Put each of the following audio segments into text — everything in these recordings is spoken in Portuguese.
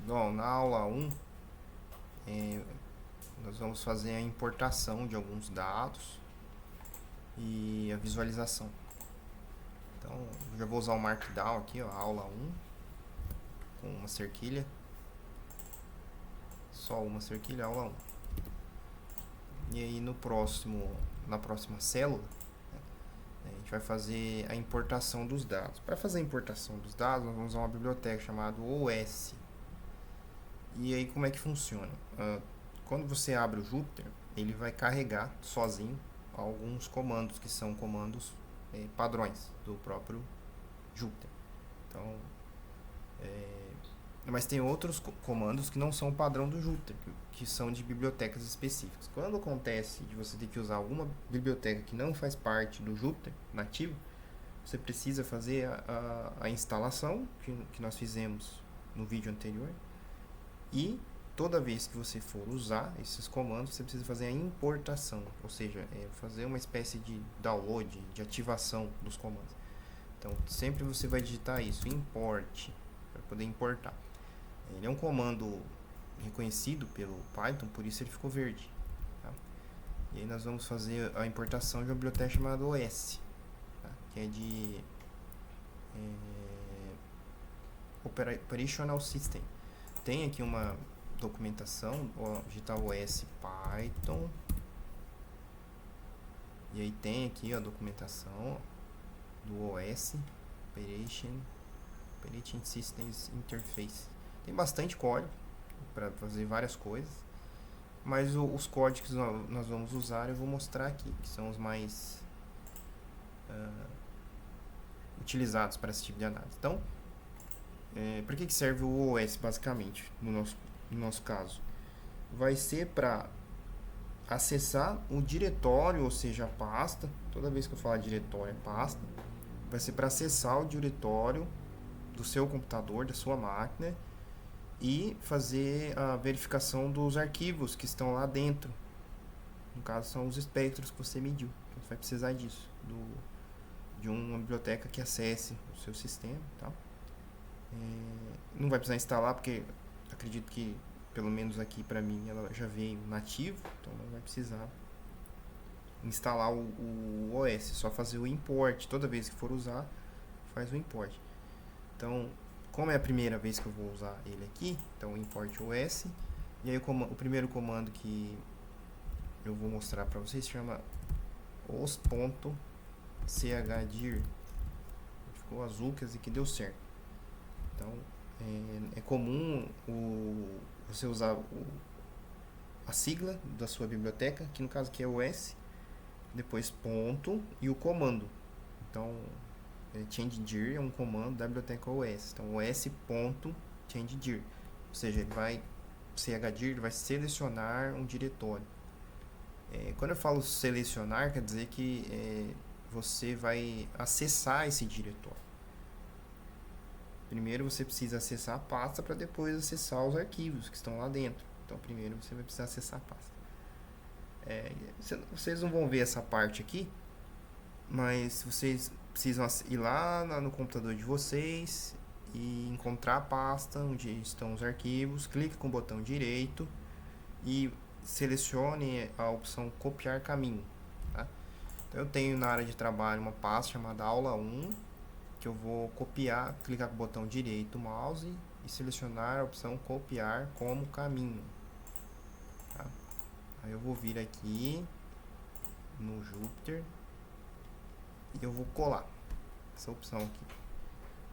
Bom, na aula 1, nós vamos fazer a importação de alguns dados e a visualização. Então, eu já vou usar o Markdown aqui, ó, aula 1, com uma cerquilha. Só uma cerquilha, aula 1. E aí na próxima célula, a gente vai fazer a importação dos dados. Para fazer a importação dos dados, nós vamos usar uma biblioteca chamada OS. E aí como é que funciona? Quando você abre o Jupyter, ele vai carregar sozinho alguns comandos que são comandos padrões do próprio Jupyter. Então, mas tem outros comandos que não são o padrão do Jupyter, que são de bibliotecas específicas. Quando acontece de você ter que usar alguma biblioteca que não faz parte do Jupyter nativo, você precisa fazer a instalação que nós fizemos no vídeo anterior, e toda vez que você for usar esses comandos, você precisa fazer a importação, ou seja, fazer uma espécie de download, de ativação dos comandos. Então, sempre você vai digitar isso, import, para poder importar. Ele é um comando reconhecido pelo Python, por isso ele ficou verde. Tá? E aí nós vamos fazer a importação de uma biblioteca chamada OS, tá? Que é de Operational System. Tem aqui uma documentação, digitar OS Python, e aí tem aqui a documentação do OS Operating Systems Interface. Tem bastante código para fazer várias coisas, mas os códigos que nós vamos usar eu vou mostrar aqui, que são os mais utilizados para esse tipo de análise. Então, para que serve o OS basicamente no nosso caso? Vai ser para acessar o diretório, ou seja, a pasta. Toda vez que eu falar diretório é pasta, vai ser para acessar o diretório do seu computador, da sua máquina, e fazer a verificação dos arquivos que estão lá dentro. No caso, são os espectros que você mediu. Então, você vai precisar disso, de uma biblioteca que acesse o seu sistema. Tá? Não vai precisar instalar, porque acredito que, pelo menos aqui para mim, ela já veio nativo, então não vai precisar instalar o OS, só fazer o import. Toda vez que for usar, faz o import. Então, como é a primeira vez que eu vou usar ele aqui, então import OS, e aí o primeiro comando que eu vou mostrar para vocês se chama os.chdir. Ficou azul, quer dizer que deu certo. Então, é comum você usar a sigla da sua biblioteca, que no caso aqui é OS, depois ponto e o comando. Então, changedir é um comando da biblioteca OS. Então, os.changedir, ou seja, ele vai chdir, ele vai selecionar um diretório. Quando eu falo selecionar, quer dizer que você vai acessar esse diretório. Primeiro você precisa acessar a pasta para depois acessar os arquivos que estão lá dentro. Então, primeiro você vai precisar acessar a pasta. Vocês não vão ver essa parte aqui, mas vocês precisam ir lá no computador de vocês e encontrar a pasta onde estão os arquivos, clique com o botão direito e selecione a opção copiar caminho. Tá? Então, eu tenho na área de trabalho uma pasta chamada aula 1, que eu vou copiar, clicar com o botão direito do mouse e selecionar a opção copiar como caminho. Tá? Aí eu vou vir aqui no Jupyter e eu vou colar essa opção aqui.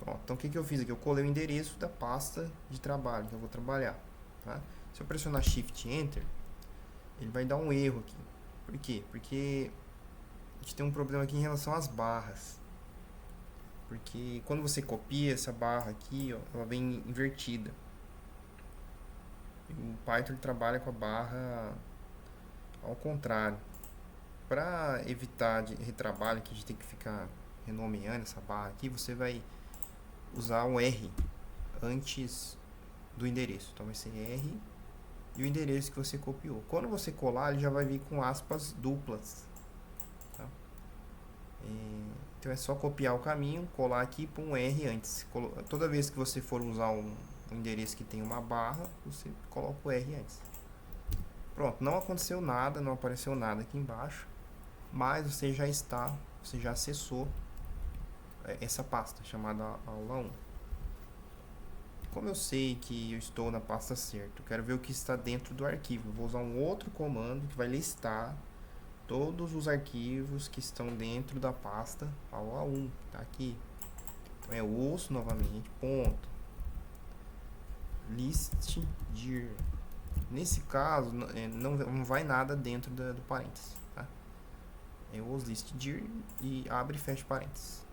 Pronto, então o que eu fiz aqui? Eu colei o endereço da pasta de trabalho que eu vou trabalhar. Tá? Se eu pressionar Shift Enter, ele vai dar um erro aqui. Por quê? Porque a gente tem um problema aqui em relação às barras. Porque quando você copia essa barra aqui, ó, ela vem invertida. O Python trabalha com a barra ao contrário. Para evitar de retrabalho, que a gente tem que ficar renomeando essa barra aqui, você vai usar o R antes do endereço. Então vai ser R e o endereço que você copiou. Quando você colar, ele já vai vir com aspas duplas. Tá? Então é só copiar o caminho, colar aqui e pôr um R antes. Toda vez que você for usar um endereço que tem uma barra, você coloca o R antes. Pronto, não aconteceu nada, não apareceu nada aqui embaixo, mas você já acessou essa pasta chamada aula 1. Como eu sei que eu estou na pasta certa, eu quero ver o que está dentro do arquivo. Eu vou usar um outro comando que vai listar todos os arquivos que estão dentro da pasta aula 1, que está aqui. Então é osso novamente, ponto, listdir. Nesse caso, não vai nada dentro do parênteses, tá? É os listdir e abre e fecha parênteses.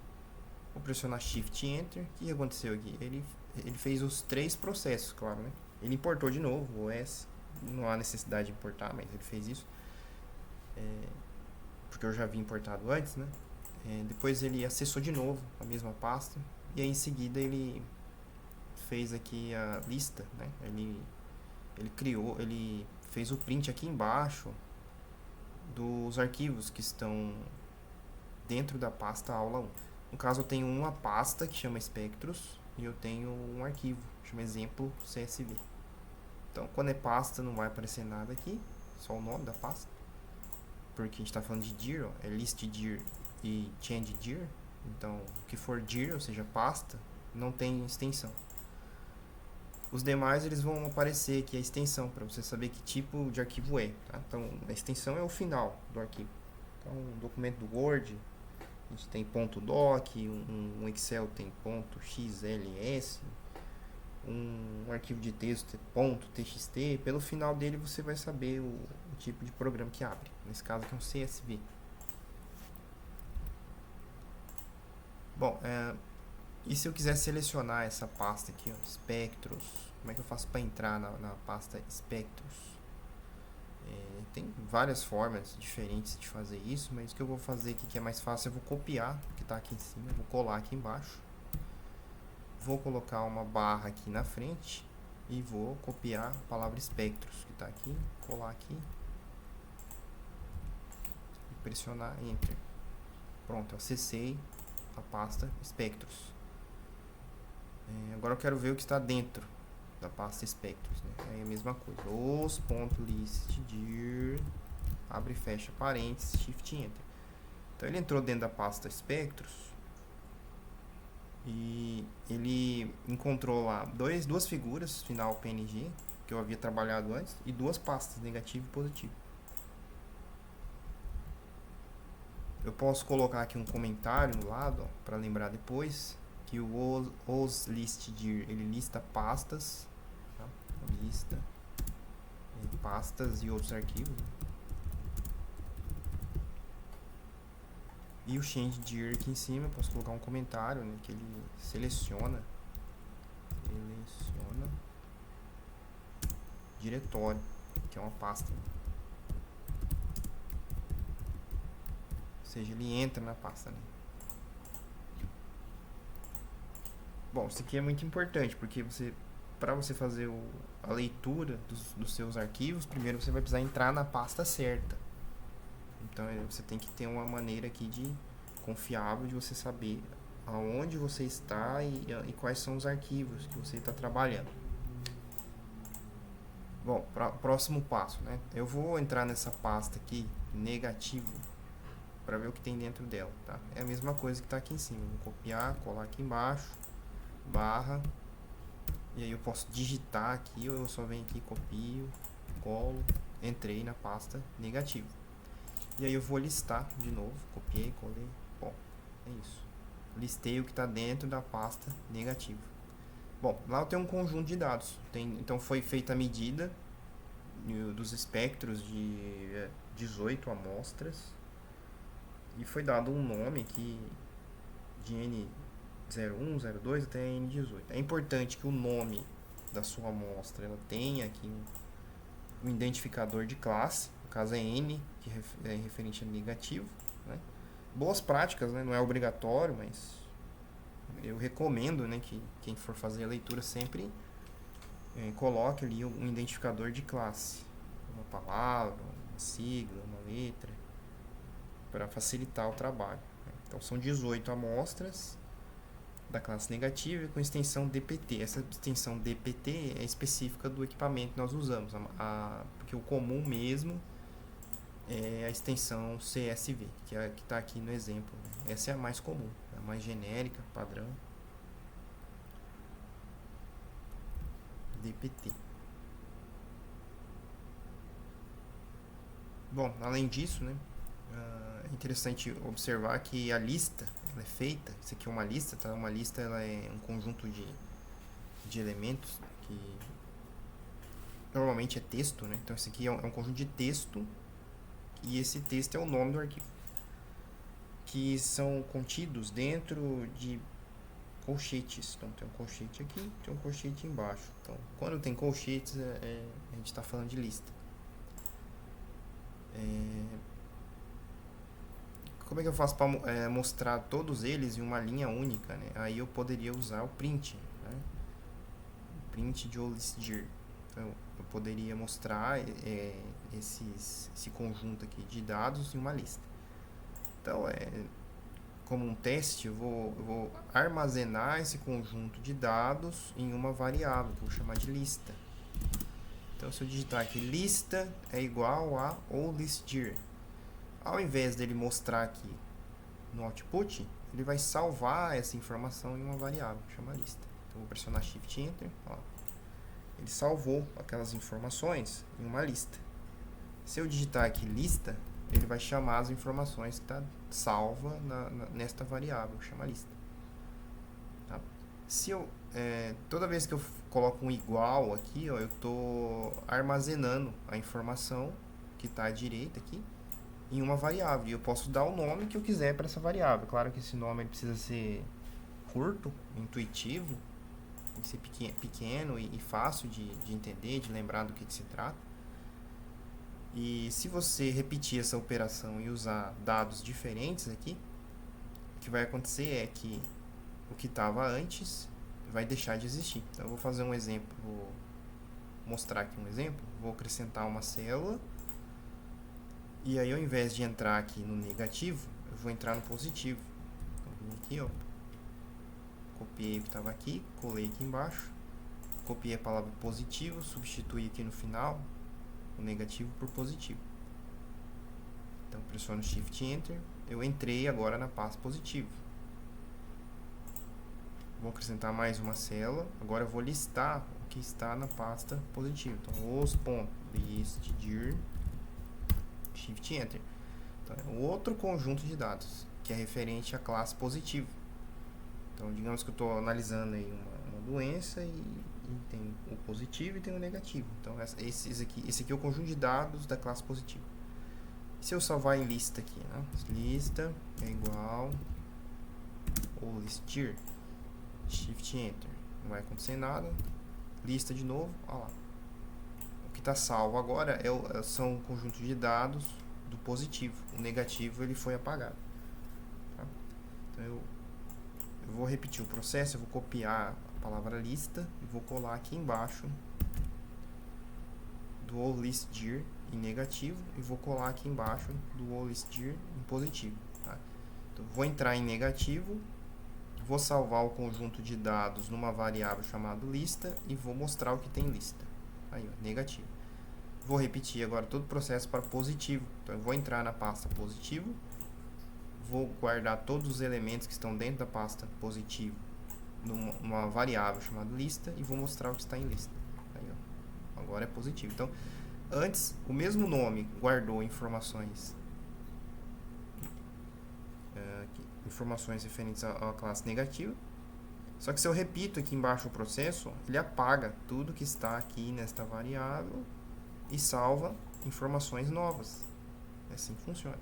Vou pressionar Shift Enter. O que aconteceu aqui? Ele fez os 3 processos, claro, né? Ele importou de novo o OS. Não há necessidade de importar, mas ele fez isso. Porque eu já havia importado antes, né? Depois ele acessou de novo a mesma pasta. E aí em seguida ele fez aqui a lista, né? Ele fez o print aqui embaixo dos arquivos que estão dentro da pasta aula 1. No caso eu tenho uma pasta que chama Spectros e eu tenho um arquivo que chama exemplo CSV. Então quando é pasta não vai aparecer nada aqui, só o nome da pasta. Porque a gente está falando de dir, é listdir e changedir. Então o que for dir, ou seja, pasta, não tem extensão. Os demais eles vão aparecer aqui a extensão para você saber que tipo de arquivo é, tá? Então a extensão é o final do arquivo. Então um documento do Word, a gente tem .doc, um Excel tem .xls, um arquivo de texto .txt. Pelo final dele você vai saber o tipo de programa que abre. Nesse caso aqui é um CSV. Bom, e se eu quiser selecionar essa pasta aqui, ó, Spectros, como é que eu faço para entrar na pasta Spectros? Tem várias formas diferentes de fazer isso, mas o que eu vou fazer aqui que é mais fácil, eu vou copiar o que está aqui em cima, vou colar aqui embaixo, vou colocar uma barra aqui na frente e vou copiar a palavra Spectros que está aqui, colar aqui e pressionar Enter. Pronto, eu acessei a pasta Spectros. Agora eu quero ver o que está dentro da pasta Spectros, né? É a mesma coisa. Os.listdir, abre e fecha parênteses, Shift Enter. Então ele entrou dentro da pasta Spectros e ele encontrou lá duas figuras, final PNG, que eu havia trabalhado antes, e 2 pastas, negativo e positivo. Eu posso colocar aqui um comentário no lado, para lembrar depois que o os.listdir ele lista pastas, tá? Lista pastas e outros arquivos, né? E o changedir aqui em cima eu posso colocar um comentário, né, que ele seleciona diretório, que é uma pasta, ou seja, ele entra na pasta, né? Bom, isso aqui é muito importante, porque para você fazer a leitura dos seus arquivos, primeiro você vai precisar entrar na pasta certa. Então você tem que ter uma maneira aqui de confiável de você saber aonde você está e quais são os arquivos que você está trabalhando. Bom, próximo passo, né? Eu vou entrar nessa pasta aqui, negativo, para ver o que tem dentro dela, tá? É a mesma coisa que está aqui em cima. Vou copiar, colar aqui embaixo, barra, e aí eu posso digitar aqui, ou eu só venho aqui, copio, colo, entrei na pasta negativo. E aí eu vou listar de novo, copiei, colei, bom, é isso. Listei o que está dentro da pasta negativo. Bom, lá eu tenho um conjunto de dados. Então foi feita a medida dos espectros de 18 amostras e foi dado um nome aqui de N01, 02 até N18. É importante que o nome da sua amostra ela tenha aqui um identificador de classe, no caso é N, que é referente a negativo, né? Boas práticas, né? Não é obrigatório, mas eu recomendo, né, que quem for fazer a leitura sempre coloque ali um identificador de classe, uma palavra, uma sigla, uma letra, para facilitar o trabalho, né? Então são 18 amostras da classe negativa com extensão DPT. Essa extensão DPT é específica do equipamento que nós usamos, porque o comum mesmo é a extensão CSV, que é a que está aqui no exemplo. Essa é a mais comum, é a mais genérica, padrão. DPT. Bom, além disso, né, é interessante observar que a lista ela é feita, isso aqui é uma lista, tá? Uma lista ela é um conjunto de elementos que normalmente é texto, né? Então isso aqui é um conjunto de texto e esse texto é o nome do arquivo, que são contidos dentro de colchetes. Então tem um colchete aqui, tem um colchete embaixo. Então quando tem colchetes a gente está falando de lista. Como é que eu faço para mostrar todos eles em uma linha única, né? Aí eu poderia usar o print, né? O print de OListDir. Então eu poderia mostrar esse conjunto aqui de dados em uma lista. Então como um teste eu vou armazenar esse conjunto de dados em uma variável que eu vou chamar de lista. Então se eu digitar aqui lista é igual a OListDir, ao invés dele mostrar aqui no output, ele vai salvar essa informação em uma variável que chama lista. Então eu vou pressionar Shift Enter, ó. Ele salvou aquelas informações em uma lista. Se eu digitar aqui lista, ele vai chamar as informações que está salva nesta variável que chama lista. Tá? Se eu toda vez que eu coloco um igual aqui, ó, eu estou armazenando a informação que está à direita aqui em uma variável, e eu posso dar o nome que eu quiser para essa variável. Claro que esse nome ele precisa ser curto, intuitivo, tem que ser pequeno e fácil de entender, de lembrar do que se trata. E se você repetir essa operação e usar dados diferentes aqui, o que vai acontecer é que o que estava antes vai deixar de existir. Então eu vou fazer um exemplo, vou mostrar aqui um exemplo, vou acrescentar uma célula. E aí, ao invés de entrar aqui no negativo, eu vou entrar no positivo. Então, vim aqui, ó, copiei o que estava aqui, colei aqui embaixo, copiei a palavra positivo, substituí aqui no final o negativo por positivo. Então, pressiono Shift Enter, eu entrei agora na pasta positivo. Vou acrescentar mais uma célula, agora eu vou listar o que está na pasta positivo. Então, os.listdir, Shift Enter. Então, é outro conjunto de dados que é referente à classe positivo. Então, digamos que eu estou analisando aí uma doença e tem o positivo e tem o negativo. Então, esse aqui é o conjunto de dados da classe positiva. E se eu salvar em lista aqui, né? Lista é igual OListDir, Shift Enter. Não vai acontecer nada. Lista de novo, olha lá. O que está salvo agora são um conjunto de dados do positivo. O negativo ele foi apagado. Tá? Então eu vou repetir o processo, eu vou copiar a palavra lista e vou colar aqui embaixo do OListDir em negativo e vou colar aqui embaixo do OListDir em positivo. Tá? Então vou entrar em negativo, vou salvar o conjunto de dados numa variável chamada lista e vou mostrar o que tem lista. Aí, ó, negativo. Vou repetir agora todo o processo para positivo. Então, eu vou entrar na pasta positivo, vou guardar todos os elementos que estão dentro da pasta positivo numa variável chamada lista e vou mostrar o que está em lista. Aí, ó, agora é positivo. Então, antes, o mesmo nome guardou informações referentes à classe negativa. Só que se eu repito aqui embaixo o processo, ele apaga tudo que está aqui nesta variável e salva informações novas. É assim que funciona.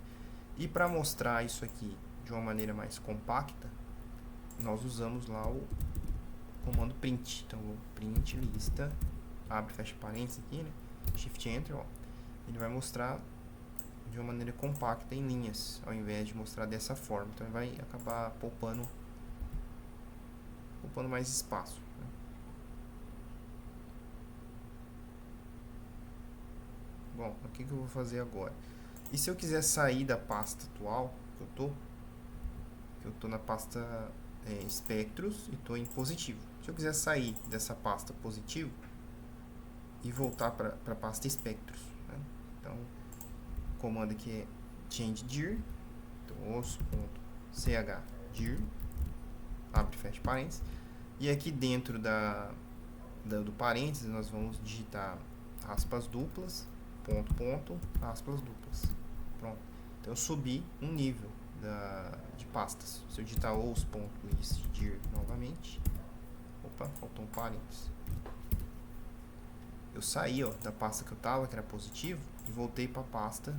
E para mostrar isso aqui de uma maneira mais compacta, nós usamos lá o comando print. Então, o print lista, abre e fecha parênteses aqui, né? Shift Enter, ó. Ele vai mostrar de uma maneira compacta em linhas, ao invés de mostrar dessa forma. Então, ele vai acabar poupando mais espaço, né? Bom, o que eu vou fazer agora? E se eu quiser sair da pasta atual que eu tô, Eu estou na pasta espectros e estou em positivo. Se eu quiser sair dessa pasta positivo e voltar para a pasta espectros, né? Então, o comando aqui é change dir, então os.chdir, abre e fecha parênteses, e aqui dentro do parênteses nós vamos digitar aspas duplas, ponto, aspas duplas. Pronto. Então eu subi um nível de pastas. Se eu digitar os.listdir novamente, opa, faltou um parênteses. Eu saí da pasta que eu estava, que era positivo, e voltei para a pasta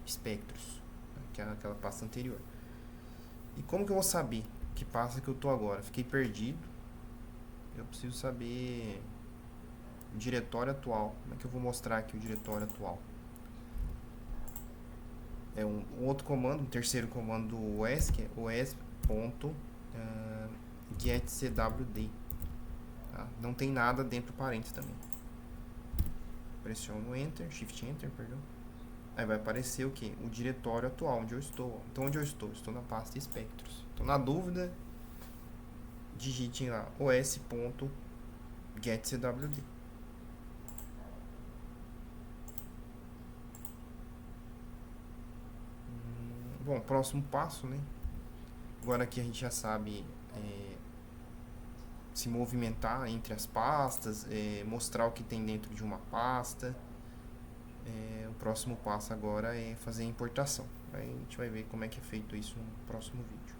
espectros, que era aquela pasta anterior. E como que eu vou saber que pasta que eu estou agora? Fiquei perdido. Eu preciso saber o diretório atual. Como é que eu vou mostrar aqui o diretório atual? É um outro comando, um terceiro comando do OS, que é os.getcwd. Tá? Não tem nada dentro do parênteses também. Pressiono Enter, Shift Enter, perdão. Aí vai aparecer o que? O diretório atual, onde eu estou. Então, onde eu estou? Estou na pasta espectros. Então, na dúvida, digitem lá os.getcwd. Bom, próximo passo, né? Agora aqui a gente já sabe se movimentar entre as pastas, mostrar o que tem dentro de uma pasta. O próximo passo agora é fazer a importação. Aí a gente vai ver como é que é feito isso no próximo vídeo.